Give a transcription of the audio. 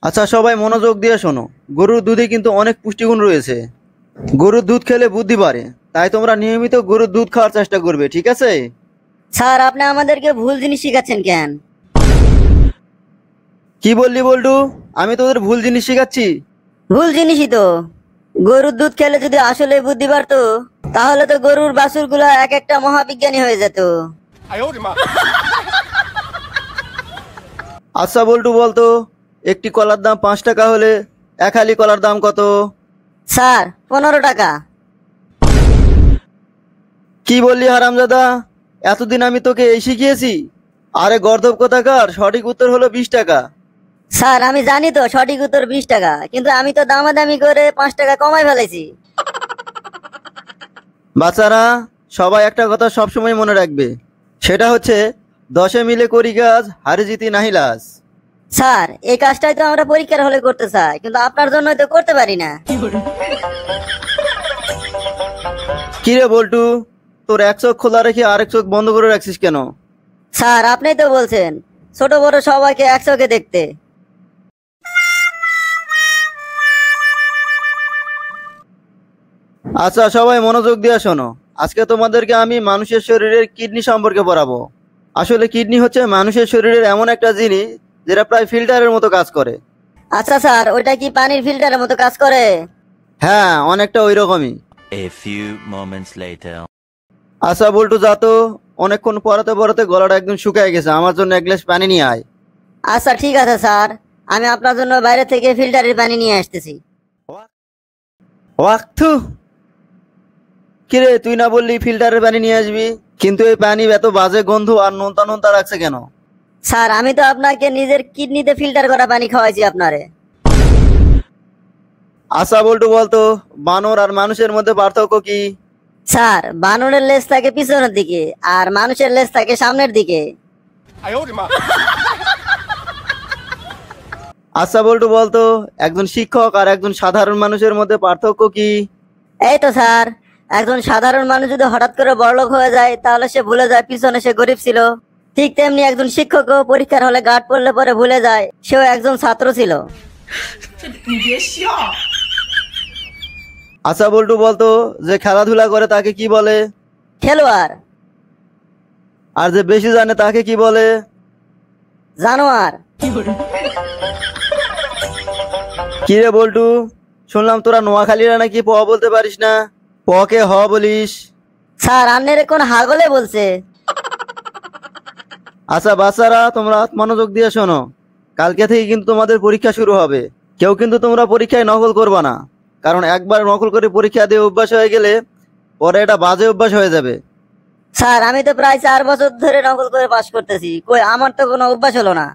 আচ্ছা সবাই মনোযোগ দিয়ে শোনো, গরুর দুধে কিন্তু অনেক পুষ্টিগুণ রয়েছে। গরুর দুধ খেলে বুদ্ধি বাড়ে, তাই তোমরা নিয়মিত গরুর দুধ খাওয়ার চেষ্টা করবে, ঠিক আছে? স্যার আপনি আমাদেরকে ভুল জিনিস শিখাচ্ছেন কেন? কি বললি বল্টু? আমি তোদের ভুল জিনিস শেখাচ্ছি? ভুল জিনিসই তো। গরুর দুধ খেলে যদি আসলে বুদ্ধি বাড়তো, তাহলে তো গরুর বাছুর গুলা এক একটা মহাবিজ্ঞানী হয়ে যেত। আচ্ছা বল্টু বলতো, একটি কলার দাম 5 টাকা হলে এক হালি কলার দাম কত? স্যার 15 টাকা। কি বললি হারামজাদা? এতদিন আমি তোকে এই শিখিয়েছি? আরে গর্ধব কোথাকার, সঠিক উত্তর হলো 20 টাকা। স্যার আমি জানি তো সঠিক উত্তর 20 টাকা, কিন্তু আমি তো দামাদামি করে 5 টাকা কমাই ফেলেছি। বাচ্চারা, সবাই একটা কথা সবসময় মনে রাখবে, সেটা হচ্ছে 10 মিলে করি কাজ, হারে জিতি নাহি লাজ। স্যার এই কাজটাই তো আমরা পরীক্ষার হলে করতে চাই, কিন্তু আপনার জন্যই তো করতে পারি না। কিরে বল্টু, তোর এক চোখ খোলা রেখে আরেক চোখ বন্ধ করে রাখছিস কেন? স্যার আপনি তো বলছেন ছোট বড় সবাইকে একসঙ্গে দেখতে। আচ্ছা সবাই মনোযোগ দিয়ে শোনো, আজকে তোমাদেরকে আমি মানুষের শরীরের কিডনি সম্পর্কে পড়াবো। আসলে কিডনি হচ্ছে মানুষের শরীরের এমন একটা জিনিস যেটা প্রায় ফিল্টারের মতো কাজ করে। আচ্ছা স্যার, ওইটা কি পানির ফিল্টারের মতো কাজ করে? হ্যাঁ, অনেকটা ওই রকমই। A few moments later. আচ্ছা বল্টু, যা তো, অনেকক্ষণ পড়াতে পড়াতে গলাটা একদম শুকায় গেছে, আমার জন্য এক গ্লাস পানি নিয়ে আয়। আচ্ছা ঠিক আছে স্যার, আমি আপনার জন্য বাইরে থেকে ফিল্টারের পানি নিয়ে আসতেছি। ওয়াক্থু, কিরে তুই না বললি ফিল্টারের পানি নিয়ে আসবি, কিন্তু এই পানি এত বাজে গন্ধ আর নোনতা নোনতা রাখছে কেন? স্যার আমি তো আপনাকে নিজের কিডনিতে ফিল্টার করা পানি খাওয়াইছি আপনারে। আচ্ছা বল্টু বলতো, বানর আর মানুষের মধ্যে পার্থক্য কি? স্যার বানরের লেজ থাকে পিছনের দিকে, আর মানুষের লেজ থাকে সামনের দিকে। আচ্ছা বল্টু বলতো, একজন শিক্ষক আর একজন সাধারণ মানুষের মধ্যে পার্থক্য কি? এই তো স্যার, একজন সাধারণ মানুষ যদি হঠাৎ করে বড়লোক হয়ে যায়, তাহলে সে ভুলে যায় পিছনে সে গরিব ছিল। ঠিক তেমনি একজন শিক্ষকও পরীক্ষার হলে গার্ড পড়লে পরে ভুলে যায় সেও একজন ছাত্র ছিল। আচ্ছা বল্টু বলতো, যে খেলাধুলা করে তাকে কি বলে? খেলোয়াড়। আর যে বেশি জানে তাকে কি বলে? জানোয়ার। কি রে বল্টু, শুনলাম তোরা নোয়াখালীরা নাকি প বলতে পারিস না, প কে হ বলিস? স্যার আন্নের কোন হাগলে বলছে? আচ্ছা বাচ্চারা, তোমরা মনোযোগ দিয়ে শোনো, কালকে থেকে কিন্তু তোমাদের পরীক্ষা শুরু হবে। কেউ কিন্তু তোমরা পরীক্ষায় নকল করবা না, কারণ একবার নকল করে পরীক্ষা দিয়ে অভ্যাস হয়ে গেলে পরে এটা বাজে অভ্যাস হয়ে যাবে। স্যার আমি তো প্রায় 4 বছর ধরে নকল করে পাশ করতেছি, কই আমার তো কোনো অভ্যাস হলো না।